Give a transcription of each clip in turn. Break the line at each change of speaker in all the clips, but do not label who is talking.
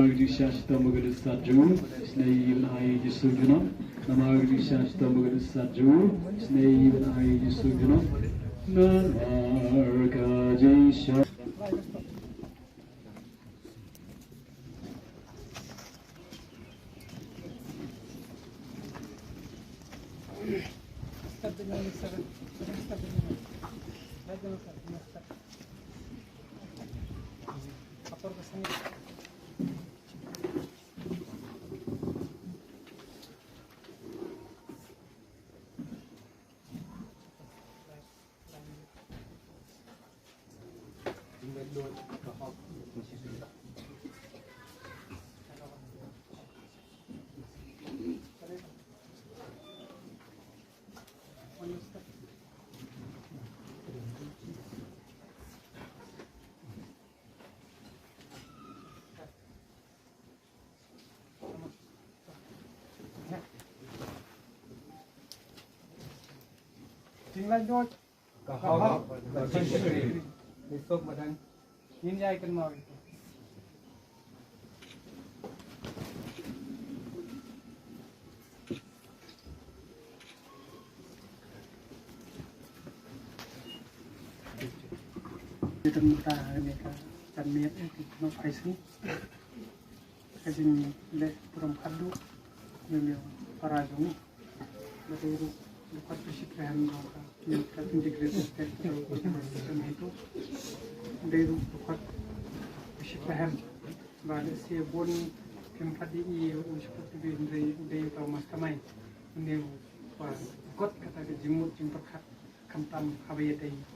Agrisashta Mugadisaju, Snail I Jisujuna, Namagrisashta Mugadisaju, Snail I Jisujuna, Namarkajisha.
Tinggal dot, kahap, sendiri, besok badan, ini akan mau itu. Kita minta mereka tanmiat itu mau pricing, kasih le puram kado, yang para jomik, betul. Bukan persiapan mereka yang terintegrasi dalam sistem itu. Dari bukan persiapan, bahagia siapun tempat ini seperti dari tahu mas kamai. Ini buat kata jemut jemperkat kamtam habayat ini.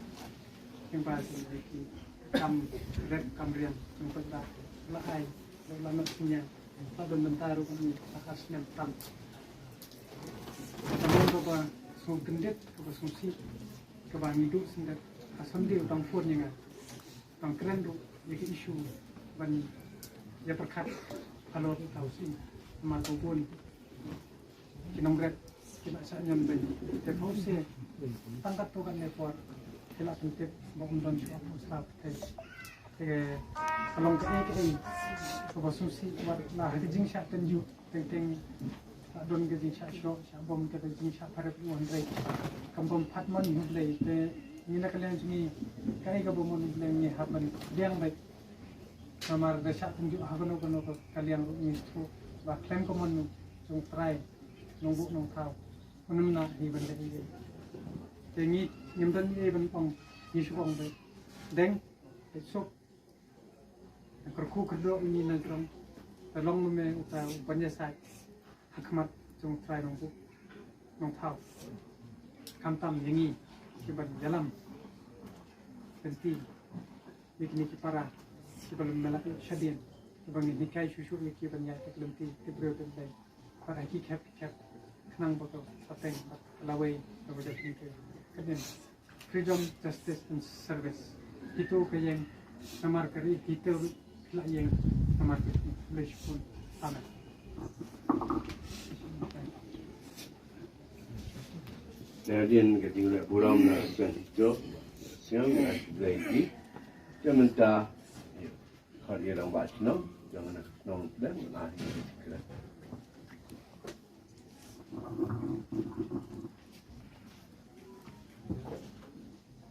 Yang bahasa lagi kam rep kamrian jemperkat lahai lama punya. Pada mentaruh ini akasnya tam. Kata bapak sung gendet ke sungsi ke bang hidup sendiri asam dia utang phone yang utang keren tu jadi isu ban ya perkat kalau tahu sih mata pun kinong red kena sanyan ban tapi sih tangkat tu kan nepor kena tentep bangun dan siapa staf kalau ke sungsi lah hari jing syak tenju teng don ke jing syak shro syak bom ke jing syak para pion rei kampung patman hulai te ni nak kalian sini kai ka bom ni ni haban diang baik kamar da syak tunjuk hagono kono kalian ni tu ba klaim ko mon jong try nunggu nong tau menum na hi ban dei te ni nyimdan ni ban pong ni su pong baik deng besok kerku kerdo ini nagram tolong me uta panjasai hakmat jong try nong tau kamtam yangi kiban dalam penting bikin para kiban melak syadin kiban nikai susu kiban ya kelemti kibro dan para kikap kenang botol pateng lawai kepada kita kemudian freedom justice and service itu yang namar kari itu lah yang namar itu boleh pun sama.
Kemudian ketika buram nak kan itu, siang lagi, jangan minta kalau dia orang baca no, jangan nong dan mana ini.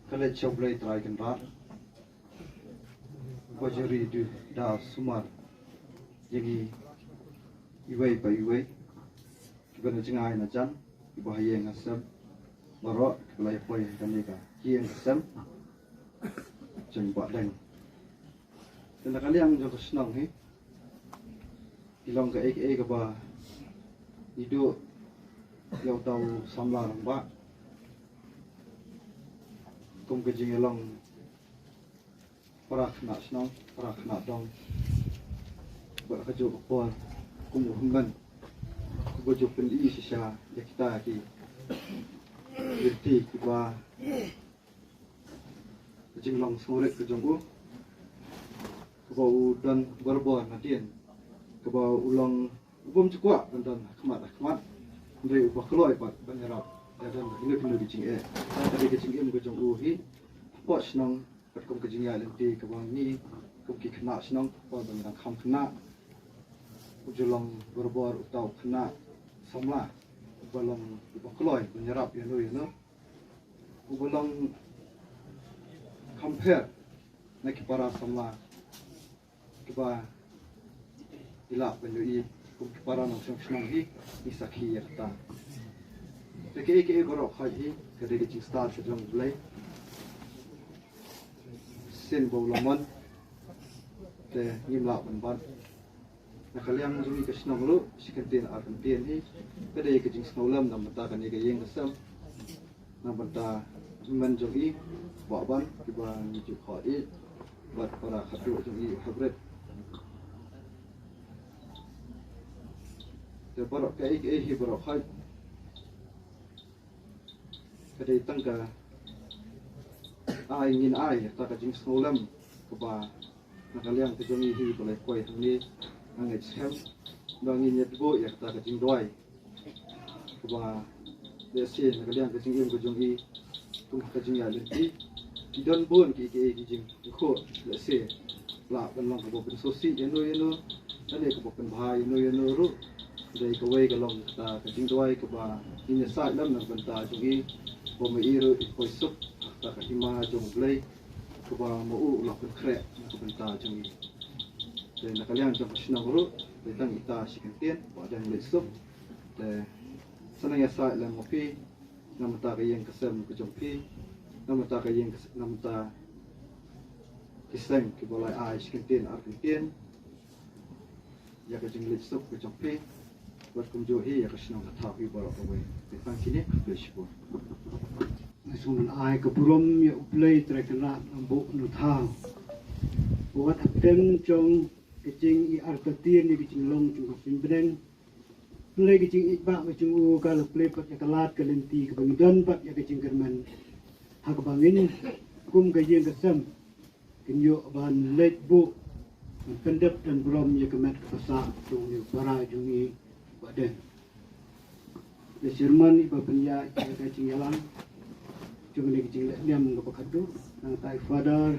Kalau coba try kan pak, bajari itu dah sumar, jadi iway pa iway, kita nak cengai nak jan, ibahaya ngasam. Barak belai poi dan mereka kian kesam jembat deng. Dan kali yang jauh senang ni, hilang ke ke bah hidup yang tahu samla nampak, kum kejing hilang para kena senang, para kena dong, berkerja kepol, kum hemban, kubujuk pendi sisa kita lagi. Jadi kita jinglang sore ke jangku, kebau dan berbon nantian, kebau ulang ubum cukup dan kemat, dari ubah keluar pat banyarap dan ini kena dicing tadi kecing ke jangku hi, pot senang kat kum kejing nanti kebau ni kum kena senang pot banyarap kam kena ujulang berbor utau kena samla ubalang ubakloi menyerap yano ubalang compare nak para samla kiba ila benui para nang senang hi isakhi yakta ke gorok khai kedai kecing start sedang mulai sen bolaman te nimla ban nakaliang jumi kesnong lu sikentin arkentin hi kedai kecing snolam nam mata kan ye yang kesam nam mata menjogi baban kiba niju khai buat para khatu jogi habret te borok ke hi borok khai kedai tangga ai ngin ai ta ka jing snolam kuba nakaliang te jomi hi boleh koi ni angai chem bangin yet go yak ta ka jing doi kuba de si nakaliang ka jing im ko jomi tum ka jing ya lenti ki don bon ki jing ko le se la ban long ko ben so si eno ane ko ben bhai eno ru dei ko wei ka long ta ka jing doi kuba in sa lam na ban ta jogi bom iru ikoi sup ta ka ima jong blai ko ba mo u la kun kre ko ben ta jong i de na kalian jong sna ru de tang ita sikentien ba dan le sup de sanang ya sa la mo pi nam ta ka yeng kasem ko jong pi nam ta ka yeng nam ta kiseng ki bolai ai sikentien arkentien ya ka jing le sup ko jong pi buat kumjo hi ya ka sna ka ta pi ba ro we de tang kini le sipo
Nasungan ai keburom ya uplay terkena ambuk nuthang. Buat aptem jong kecing i arkatin ni kecing long jong kapin bedeng. Play kecing ikbak kecing u kalau play pat ya kalat kalenti kebangidan pat ya kecing kerman. Hak bangin kum kajeng kesem. Kenyo ban late bu pendep dan burom ya kemet kepasak jong ni para jong i badan. Ya Sherman iba penya ya kecing yalang. Cuma ni kecil diam ke pakadu, nang tai father,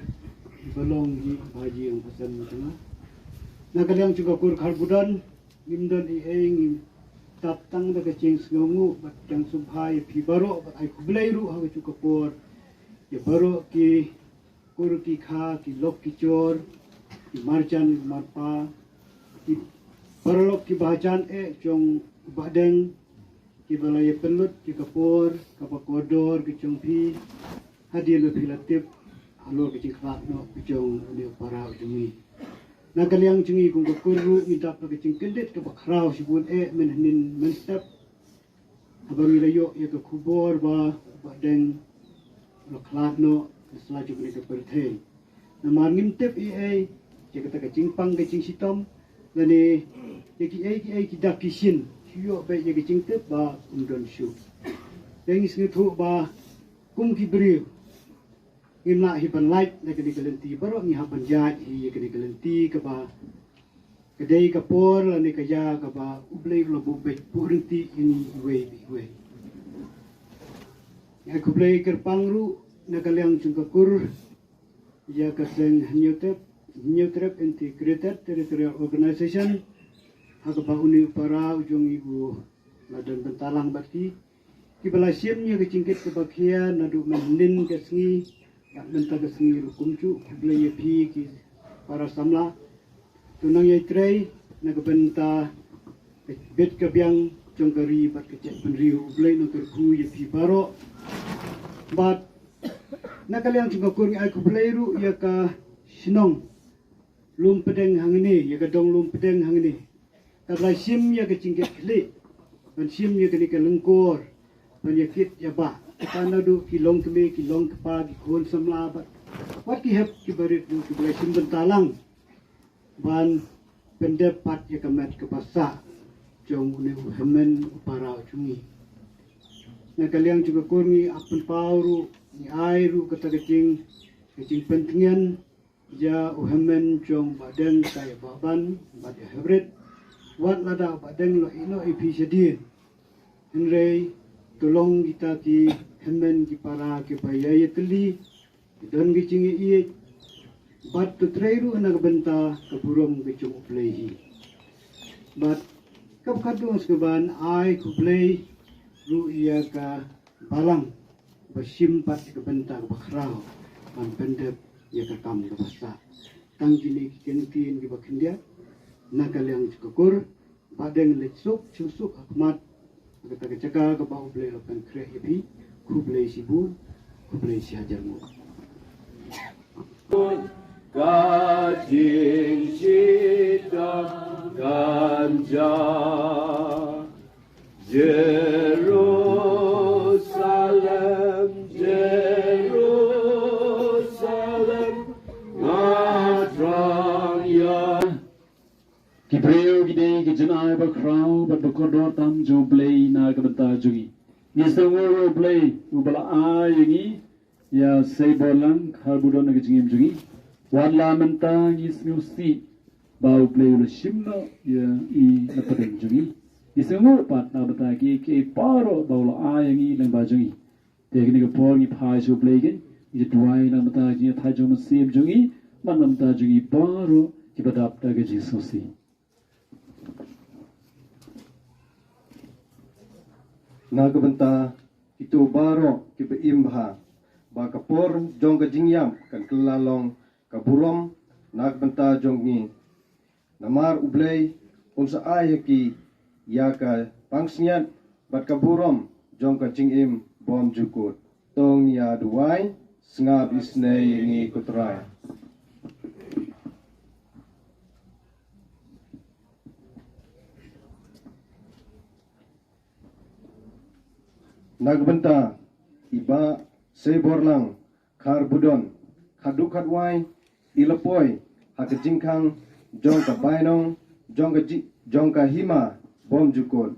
balong di haji yang pesan macam. Nak kalian juga kur karbudan, nimdan ieng tatang dah kecing sengamu, yang subhai pi baro, ai kubleiru haga juga por, ya baro ki kur ki kha ki lok ki chor, ki marjan marpa, ki parlok ki bahajan jong badeng. Ki balai pelut, ki kapor, kapakodor, ki congpi, hadir lebih latip, halo ki cingklak no, ki cong ni para ujungi. Nakaliang cungi kung kuru ngidap na ki cingkendit, kapakraw sibun menhanin menstep, abang ilayo ya ke kubor ba, badeng, loklak no, selaju ni ke perthen. Namar ngintip ya kata ke cingpang, ke cingsitom, lani, ya ki dakisin, yo baik jadi cingtip ba undon syu yang isngi thu ba kum ki bri imla hiban light na kedi kalenti baro ngi haban jat hi kedi kalenti ka ba kedai ka por la ni ka ya ka ba ublei lo bu be purti ini we ya ku blei ker pangru na kalyang chung ka kur ya ka seng Newtrep Integrated Territorial Organization hak uni para ujung ibu ladan bentalang bakti kibala siamnya kecingkit kebakian nadu menin kesngi yak benta kesngi rukumcu kibala yepi ki para samla tunang ye trei na benta bet kebiang jongkari bat kecek penriu blai no kerku yepi baro bat na kalian juga kurang aku belairu ya ka sinong lum pedeng hangini ya ka dong lum pedeng hangini Kalau sim ya kecingkat klik, dan sim ya kini kelengkor, penyakit ya bah. Kita nadu kilong kemi, kilong kepa, kikun semlabat. Wat kihap kibarit du kibalai sim bentalang, ban pendapat ya kemet kepasak, jong uni uhemen upara cungi. Nah kalian juga kurni apun pauru, ni airu kata kecing pentingan, ya uhemen jong badan saya baban, badan hybrid. Wat lada badeng lo ino episode Henry tolong kita ki hemen ki para ki payaya teli don ki cingi iye bat tu trairu anak benta ke burom ke cung uplehi but kapkadung sekeban ai kuplay ru ia ka balang bersimpat ke bentar bakrau man pendep ia ka kam ke basa tang kini kentin ke bakendia nakal yang cukur badeng letsuk susuk akmat kata kecaka ke bau play lapan kreh ibi kuplay sibu kuplay si hajar mu
Kajing Cita Ganja Jerusalem, Jerusalem, Madrang ya.
Kibreo gide gijana ba krau ba dokodor tam jo play na kabata jugi. Nisangoro play ubala ayangi ya seibolang kharbudon na gijingim jugi. Wala menta yismusi bau play ul shimno ya I napadeng jugi. Nisangoro pat na bata ke paro bau ayangi lang ba jugi. Teknik ke por ni phai jo play gen. Ije duai na bata ji thai jo sim jugi. Man menta jugi paro kibadap ta ge jisusi.
Nagbenta itu baro kibe imha ba kapor jong ka jingyam kan kelalong kaburom nagbenta jong ni namar ublay unsa ay ki ya ka pangsnyat bat kaburom jong ka jingim bom jukut tong ya duai snga bisne ni kutrai nagbenta iba seborlang kharbudon khaduk khadwai ilapoy hakajingkang jong ka bainong jong ka hima bom jukot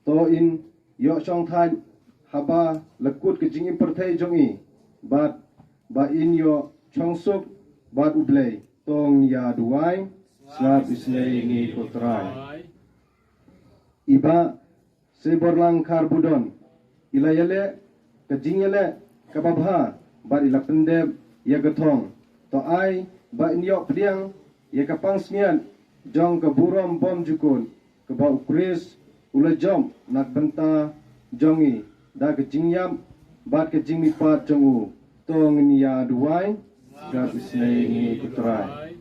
to in yo chong than haba lakut ke jingim perthai jongi bat ba in yo chongsuk bat ublay tong ya duai slap isnei ni kotrai iba seborlang kharbudon ilayale kajingyale kababha bar ila pendeb ya gathong to ai ba inyo pdiang ya kapang smian jong ka burom bom jukun ka ba ukris ula jom nak benta jongi da kajingyam bat kajingmi pat jongu tong niya duai ga bisnei ni putrai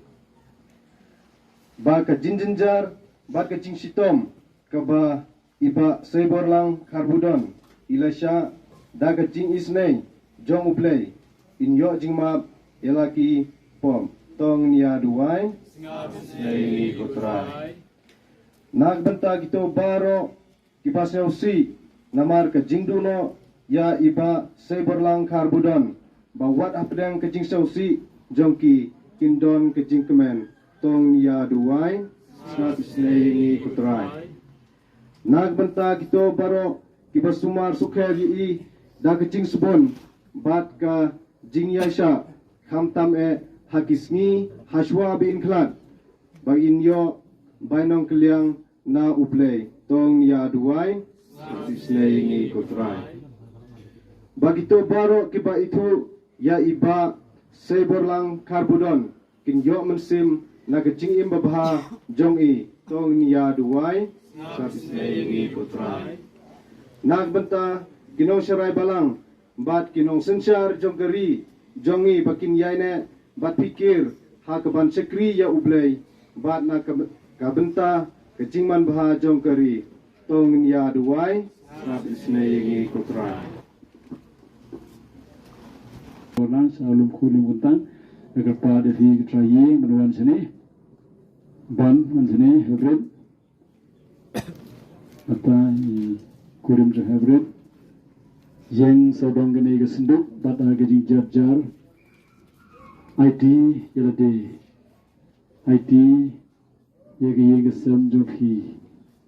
ba kajinjinjar bat kajing sitom ka ba iba seborlang kharbudon ilasha daga jing isnei jong uplay in yo jing map elaki pom tong nia duai nei kotrai nag benta kito baro kipaseu si namar ke jingduno ya iba seberlang karbudon bawat apdang ke jing seu si jongki kindon ke jing kemen tong nia duai nei kotrai nag benta kito baro kiba sumar sukher yi da kecing subon bat ka jingyasha khamtam e hakisni hashwa bi inklat ba inyo bainong kliang na uplay tong ya duai isnei ni kutrai bagito baro kiba itu ya iba seborlang karbudon kin yo mensim na kecing im babha jong I tong ya duai isnei ni kutrai nagbenta kinong syarai balang bat kinong sensyar jongkeri jongi bakin yaine bat pikir ha keban sekri ya ublay bat na kabenta kecingman baha jongkeri tong ya duai sab isnei kutrai
Orang selalu kulim kuntang agar pada fi traye menuan sini ban man sini hybrid apa kurim je hybrid yang sabang gani ke senduk bata ke jar IT yelade IT yagi yagi sem jo phi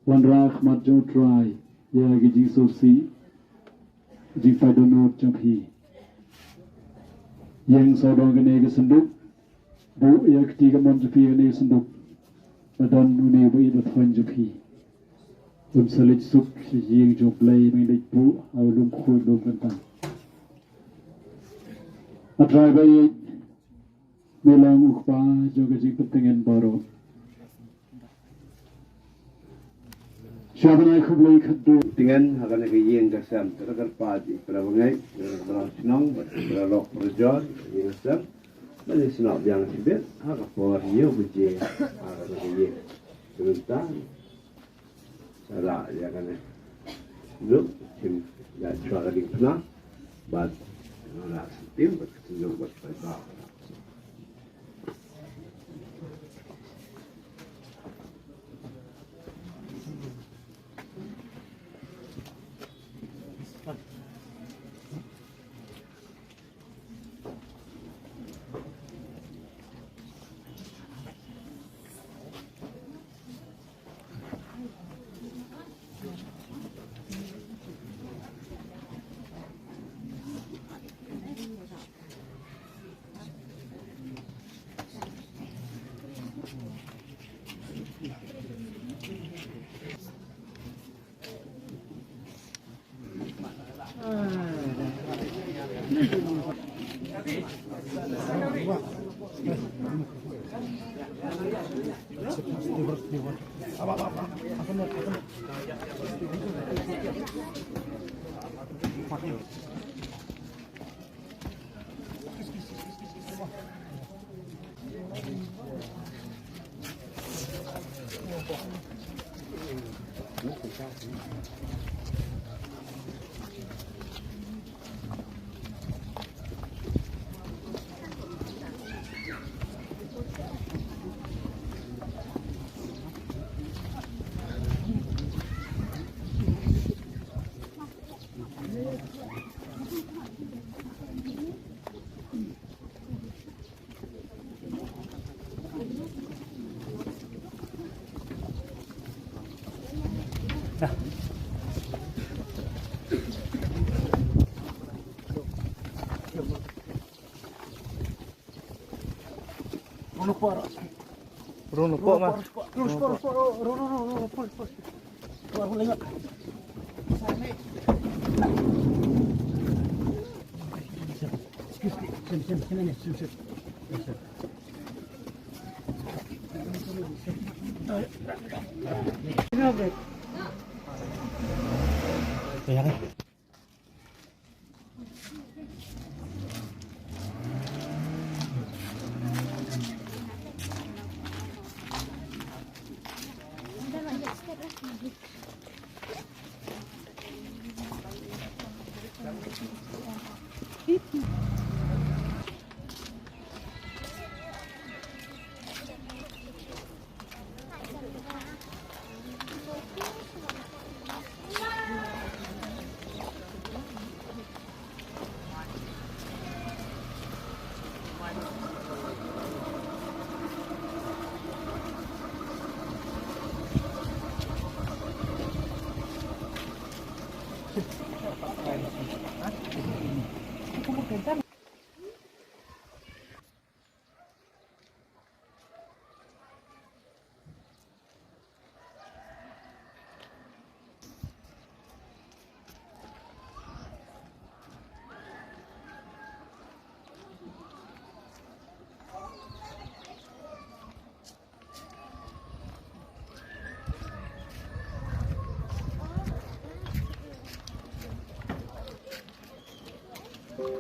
wan rakh mat jo try yagi ji so si ji padono jo phi yang sabang gani ke senduk bu yak ti ke mon jo phi gani senduk badan uni bu ibat fan jo phi salit sup yang jo play mendik bu awlum khul dum kantang atrai bai melang ukpa jo gaji pentingan baro Siapa nak kublai khadu.
Dengan akan ke yang kasam terkar padi perawangai berang sinong beralok berjor yang kasam balik sinok yang sibet hak por hiu buje akan ke yang sebentar salah ya kan look tim ya cuaca di sana but nak tim berketunjuk berketunjuk.
Bruno po mah.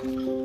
Thank you.